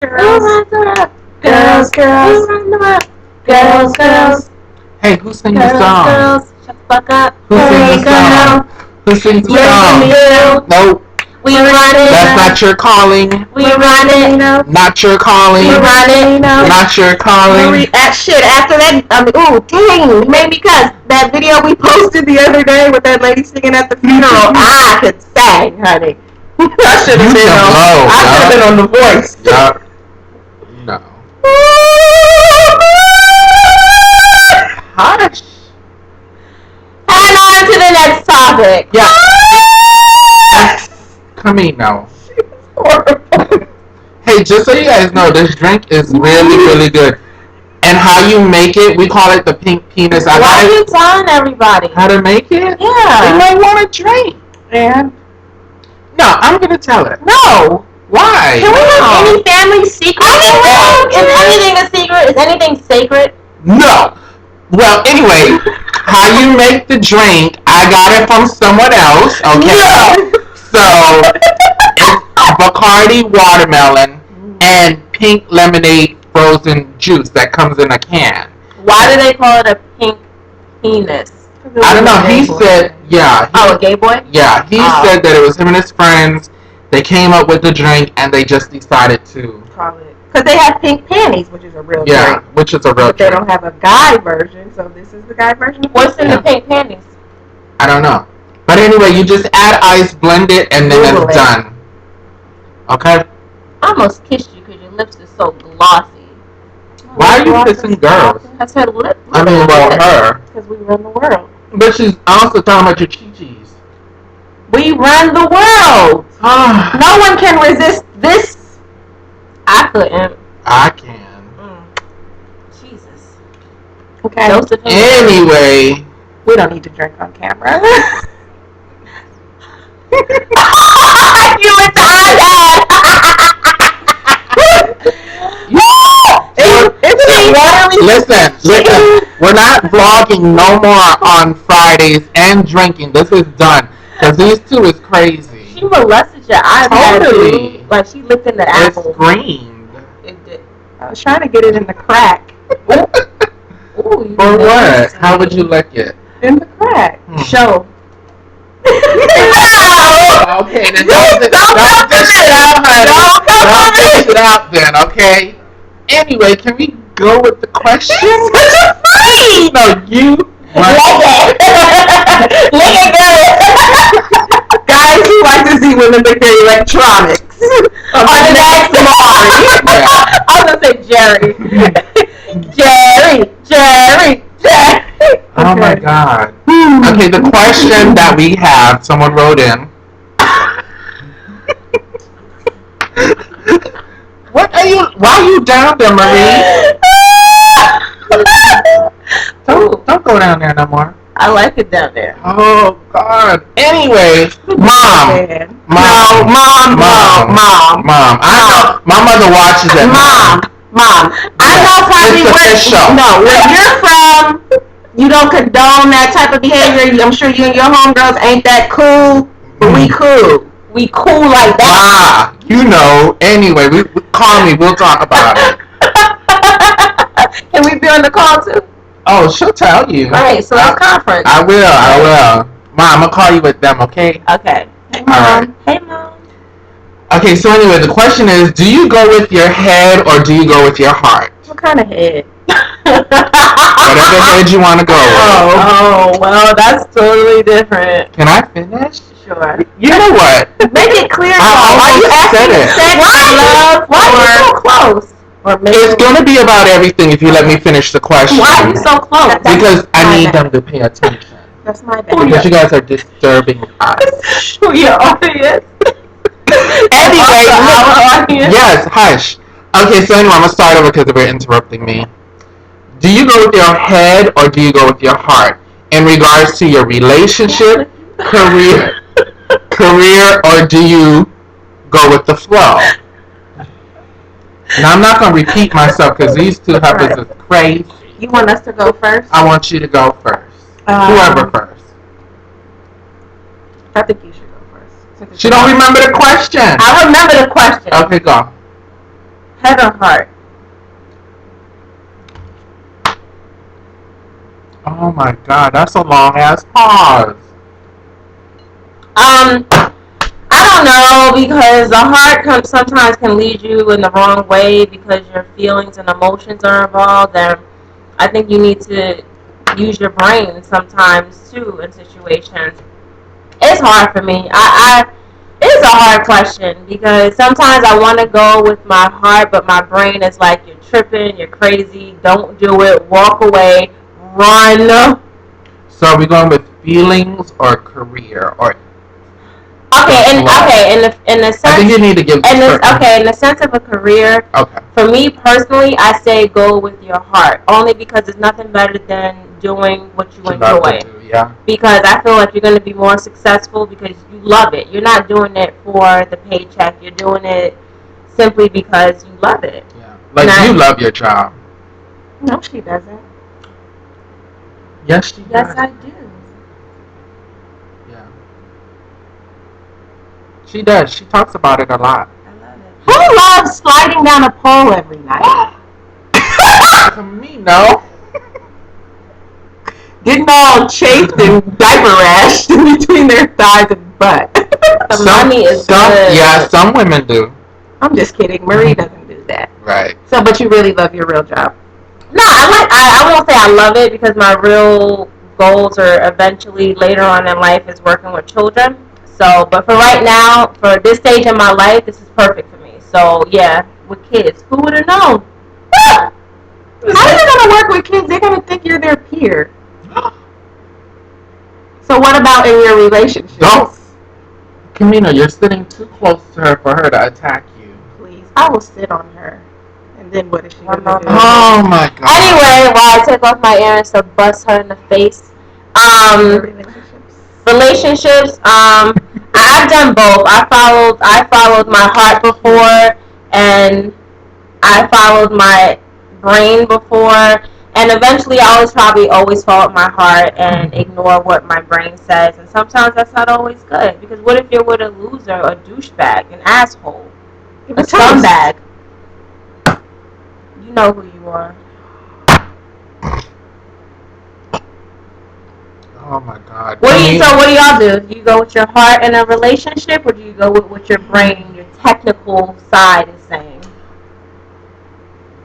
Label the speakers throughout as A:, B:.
A: Girls, girls, girls, girls, girls.
B: Hey, who sings the song?
A: Girls, shut the fuck up.
B: Who sings the song? Who sings the song? Nope.
A: We run it.
B: That's not your calling.
A: We run it.
B: Not your calling.
A: We run it.
B: Not your calling.
A: Shit, after that, ooh, dang, you made me cuss. That video we posted the other day with that lady singing at the funeral, I could sing, honey. I should have been on. I should have been on The Voice.
B: Yeah. No. Hush.
A: And on to the next topic.
B: Yeah. Camino. Hey, just so you guys know, this drink is really, really good. And how you make it, we call it the pink penis.
A: Why are you telling everybody?
B: How to make it?
A: Yeah.
B: They might want to drink. And no, I'm going to tell it.
A: No.
B: Why?
A: Can we have any family secret? Is anything a secret? Is anything sacred?
B: No. Well, anyway, how you make the drink, I got it from someone else, okay? No. So, it's Bacardi watermelon and pink lemonade frozen juice that comes in a can.
A: Why do they call it a pink penis?
B: I don't know. He said, yeah.
A: A gay boy?
B: Yeah, he said that it was him and his friends. They came up with the drink and they just decided to.
A: Probably. Because they have pink panties, which is a real drink.
B: Yeah, which is a real drink.
A: But they don't have a guy version, so this is the guy version. What's in the pink panties?
B: I don't know. But anyway, you just add ice, blend it, and then it's done. Okay?
A: I almost kissed you because your lips are so glossy.
B: Why are you kissing girls?
A: I said lip.
B: I mean, well, her.
A: Because we run the world.
B: But she's also talking about your chi-chis.
A: We run the world. No one can resist this. I couldn't.
B: I can.
A: Jesus. Okay.
B: Anyway.
A: We don't need to drink on camera. You went to iPad.
B: Listen. We're not vlogging no more on Fridays and drinking. This is done. Because these two is crazy.
A: She molested your iPad.
B: Totally.
A: Like she looked in the apple.
B: It screamed.
A: It did. I was trying to get it in the crack. Ooh,
B: For what? How would you lick it?
A: In the crack. Show.
B: Okay, then don't dish it out, honey. Don't dish it out then, okay? Anyway, can we go with the question? No, you.
A: Lick it good. Guys who like to see women lick their electronics. On the next Mari. I was going to say Jerry. Jerry.
B: Oh my God. Okay, the question that we have, someone wrote in. Why are you down there, Marie? Don't go down there no more.
A: I like it down there.
B: Oh God. Anyway, Mom. I know my mother watches it. Mom. I know probably where you're from. You don't condone that type of behavior. I'm sure you and your homegirls ain't that cool, but we cool. We cool like that. You know. Anyway, call me. We'll talk about it.
A: Can we be on the call too?
B: Oh, she'll tell you.
A: All right, so let's conference.
B: I will. Mom, I'm gonna call you with them, okay?
A: Okay. Hey, Mom. Right. Hey, Mom.
B: Okay, so anyway, the question is, do you go with your head or do you go with your heart?
A: What kind of head?
B: Whatever head you want to go with.
A: Oh, well, that's totally different.
B: Can I finish?
A: Sure.
B: You know what?
A: Make it clear.
B: Why you said it?
A: Why are you so close?
B: It's going to be about everything if you let me finish the question.
A: Why are you so close?
B: Because I need them to pay attention.
A: That's my bad.
B: Because you guys are disturbing us.
A: Your audience.
B: Anyway, yes, hush. Okay, so anyway, I'm going to start over because they were interrupting me. Do you go with your head or do you go with your heart? In regards to your relationship, career, or do you go with the flow? Now, I'm not going to repeat myself because these two heifers is crazy.
A: You want us to go first?
B: I want you to go first. Whoever first.
A: I think you should go first.
B: She don't remember the question.
A: I remember the question.
B: Okay, go.
A: Head or heart?
B: Oh my God, that's a long ass pause.
A: I don't know, because the heart sometimes can lead you in the wrong way because your feelings and emotions are involved, and I think you need to use your brain sometimes too in situations. It's hard for me. It's a hard question because sometimes I want to go with my heart, but my brain is like, you're tripping, you're crazy, don't do it, walk away, run.
B: So are we going with feelings or career or?
A: In the sense,
B: I think you need to give.
A: In the sense of a career.
B: Okay.
A: For me personally, I say go with your heart, only because there's nothing better than doing what you enjoy.
B: Yeah.
A: Because I feel like you're going to be more successful because you love it. You're not doing it for the paycheck. You're doing it simply because you love it.
B: Yeah. Like you love your job.
A: No, she doesn't.
B: Yes, she does.
A: Yes, I do.
B: Yeah. She does. She talks about it a lot.
A: I love it. Who loves sliding down a pole every night?
B: To me, no.
A: Getting all chafed and diaper rashed in between their thighs and butt. Money is good.
B: Yeah, some women do.
A: I'm just kidding. Marie doesn't do that.
B: Right.
A: So, but you really love your real job. No, I won't say I love it because my real goals are eventually later on in life is working with children. So, but for right now, for this stage in my life, this is perfect for me. So, yeah, with kids. Who would have known? How are you going to work with kids? They're going to think you're their peer. So what about in your relationship?
B: Don't. Kamina, you're sitting too close to her for her to attack you.
A: Please. I will sit on her. And then what is she going to do?
B: Oh my God.
A: Anyway, while I take off my earrings to bust her in the face. Relationships. I've done both. I followed my heart before, and I followed my brain before, and eventually I was probably always follow my heart and ignore what my brain says, and sometimes that's not always good, because what if you're with a loser, a douchebag, an asshole, a scumbag? You know who you are.
B: Oh my God.
A: What do y'all do? Do you go with your heart in a relationship, or do you go with what your brain, your technical side is saying?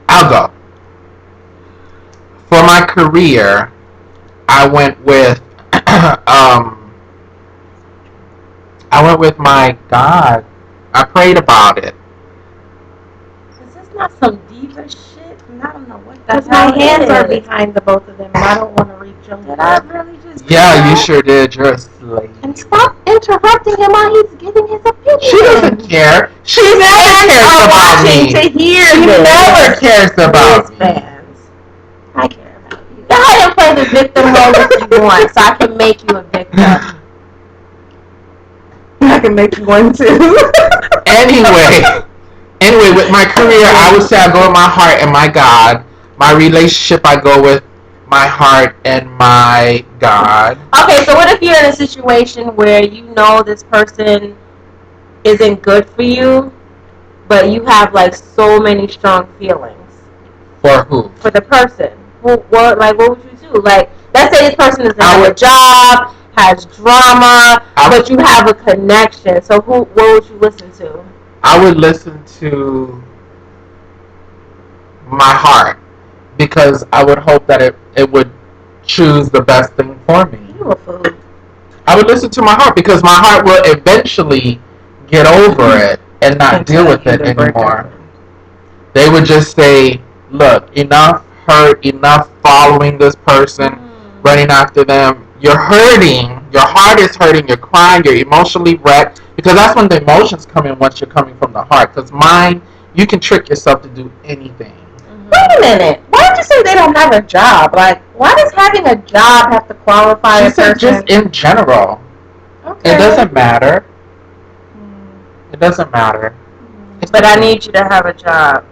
B: I'll go. For my career, I went with my God. I prayed about it.
A: Is this not some diva shit? I don't know what that's. My hands are behind the both of them, and I don't want to reach them. Did I really just?
B: Yeah, you sure did. You're a slave.
A: And stop interrupting him while he's giving his opinion.
B: She doesn't care. She never cares about me.
A: To hear
B: she never cares about me.
A: Fans. I care about you. Go ahead and play the victim role if you want, so I can make you a victim. I can make you one too.
B: Anyway, with my career, I would say I go with my heart and my God. My relationship, I go with my heart and my God.
A: Okay, so what if you're in a situation where you know this person isn't good for you, but you have like so many strong feelings?
B: For who?
A: For the person. What would you do? Like, let's say this person doesn't have a job, has drama, but you have a connection. So what would you listen to?
B: I would listen to my heart, because I would hope that it would choose the best thing for me.
A: You a fool.
B: I would listen to my heart, because my heart will eventually get over it and not deal with it anymore. They would just say, look, enough hurt, enough following this person, running after them. You're hurting. Your heart is hurting. You're crying. You're emotionally wrecked. Because that's when the emotions come in once you're coming from the heart. Because mind, you can trick yourself to do anything.
A: Wait a minute. Why did you say they don't have a job? Like, why does having a job have to qualify a person?
B: Just in general. Okay. It doesn't matter. It doesn't matter.
A: But I need you to have a job.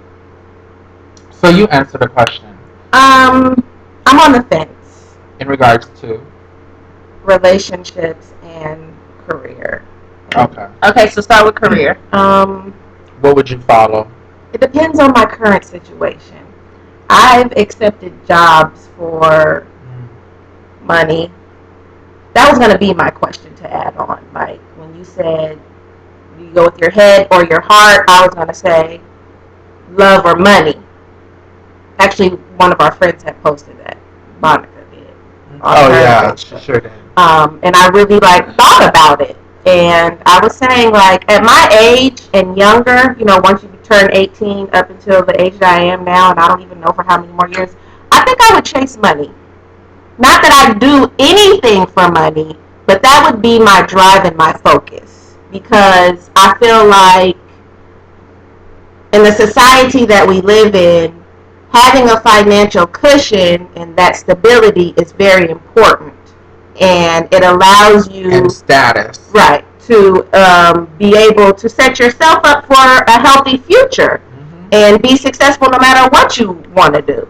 B: So you answer the question.
A: I'm on the fence.
B: In regards to?
A: Relationships and career.
B: Okay.
A: Okay, so start with career.
B: What would you follow?
A: It depends on my current situation. I've accepted jobs for money. That was going to be my question to add on. Like, when you said you go with your head or your heart, I was going to say love or money. Actually, one of our friends had posted that. Monica did.
B: Oh, yeah, sure did.
A: And I really, thought about it. And I was saying, at my age and younger, once you turn 18 up until the age that I am now, and I don't even know for how many more years, I think I would chase money. Not that I do anything for money, but that would be my drive and my focus. Because I feel like in the society that we live in, having a financial cushion and that stability is very important. And it allows you...
B: And status.
A: Right. To be able to set yourself up for a healthy future. Mm-hmm. And be successful no matter what you want to do.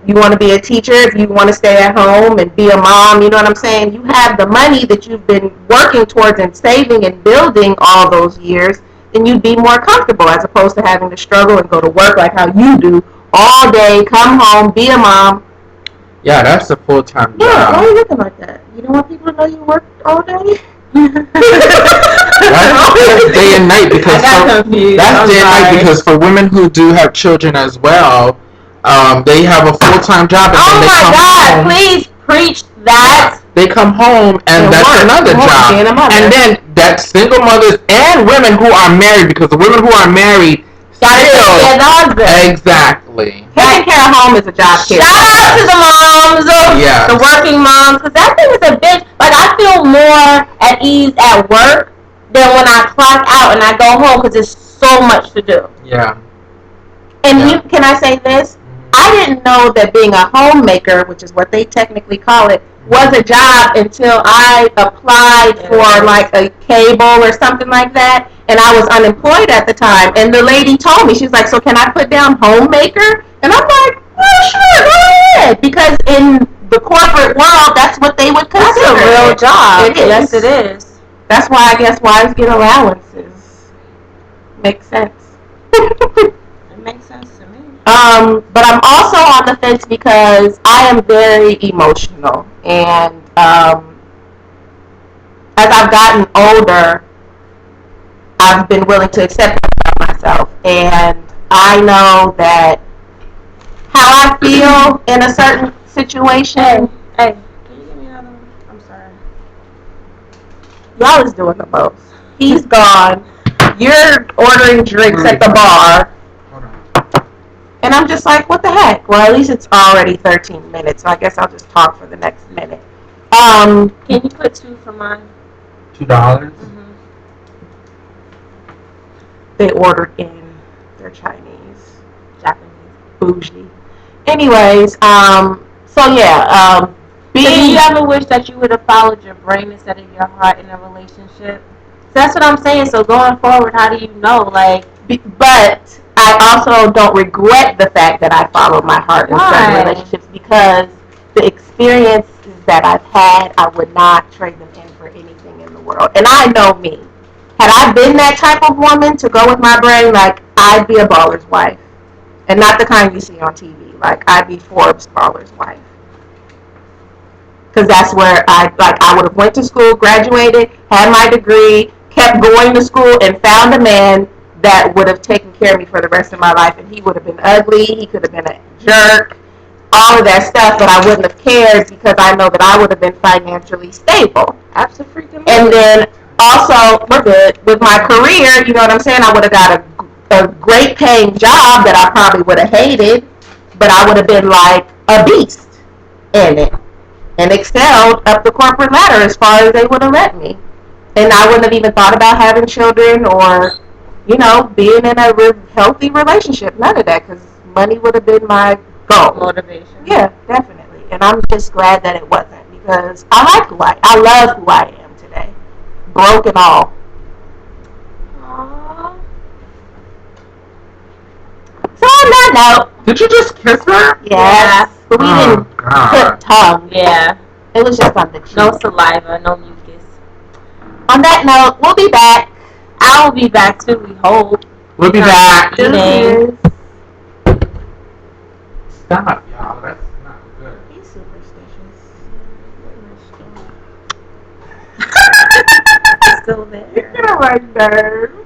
A: You want to be a teacher, if you want to stay at home and be a mom, you know what I'm saying? You have the money that you've been working towards and saving and building all those years, then you'd be more comfortable as opposed to having to struggle and go to work like how you do all day, come home, be a mom.
B: Yeah, that's a full-time job.
A: Yeah, why are you looking like that? You don't want people to know you work all day?
B: That's day and night because for women who do have children as well, they have a full-time job. And
A: oh my God! Home. Please preach that.
B: They come home and that's another job. And then that single mothers and women who are married, because the women who are married exactly.
A: Taking care of home is a job. Shout out to the moms, the working moms, because that thing is a bitch. I feel more at ease at work than when I clock out and I go home because there's so much to do.
B: Yeah.
A: And can I say this? I didn't know that being a homemaker, which is what they technically call it, was a job until I applied for a cable or something like that, and I was unemployed at the time. And the lady told me, she's like, "So can I put down homemaker?" And I'm like, "Well, sure, go ahead," because in the corporate world, that's what they would consider.
C: That's a real job.
A: It is.
C: Yes, it is.
A: That's why I guess wives get allowances. Makes sense.
C: It makes sense to me.
A: But I'm also on the fence because I am very emotional, and as I've gotten older, I've been willing to accept that about myself, and I know that how I feel in a certain situation.
C: Hey, can you give me another one? I'm sorry.
A: Y'all is doing the most. He's gone. You're ordering drinks at the bar. And I'm just like, what the heck? Well, at least it's already 13 minutes, so I guess I'll just talk for the next minute.
C: Can you put 2 for mine?
B: $2?
C: Mm-hmm.
A: They ordered in. They're Chinese. Japanese. Bougie. Anyways, so yeah,
C: do you ever wish that you would have followed your brain instead of your heart in a relationship? So that's what I'm saying. So going forward, how do you know?
A: But I also don't regret the fact that I followed my heart in certain relationships, because the experiences that I've had, I would not trade them in for anything in the world. And I know me. Had I been that type of woman to go with my brain, I'd be a baller's wife. And not the kind you see on TV. I'd be Forbes' baller's wife. Because that's where I would have went to school, graduated, had my degree, kept going to school, and found a man that would have taken care of me for the rest of my life. And he would have been ugly, he could have been a jerk, all of that stuff, but I wouldn't have cared because I know that I would have been financially stable.
C: Absolutely.
A: And then also, we're good, with my career, you know what I'm saying, I would have got a great paying job that I probably would have hated, but I would have been like a beast in it and excelled up the corporate ladder as far as they would have let me. And I wouldn't have even thought about having children or, being in a healthy relationship. None of that, because money would have been my goal.
C: Motivation.
A: Yeah, definitely. And I'm just glad that it wasn't, because I love who I am today. Broke and all.
C: Aww.
A: So on that note.
B: Did you just kiss her?
A: Yes. But we didn't put tongue.
C: Yeah.
A: It was just on the cheek.
C: No saliva, no mucus.
A: On that note, we'll be back.
C: I'll be back too, we hope.
B: We'll be back.
D: Stop, y'all. That's not good.
C: He's superstitious. Still there.
A: You're gonna like nerves.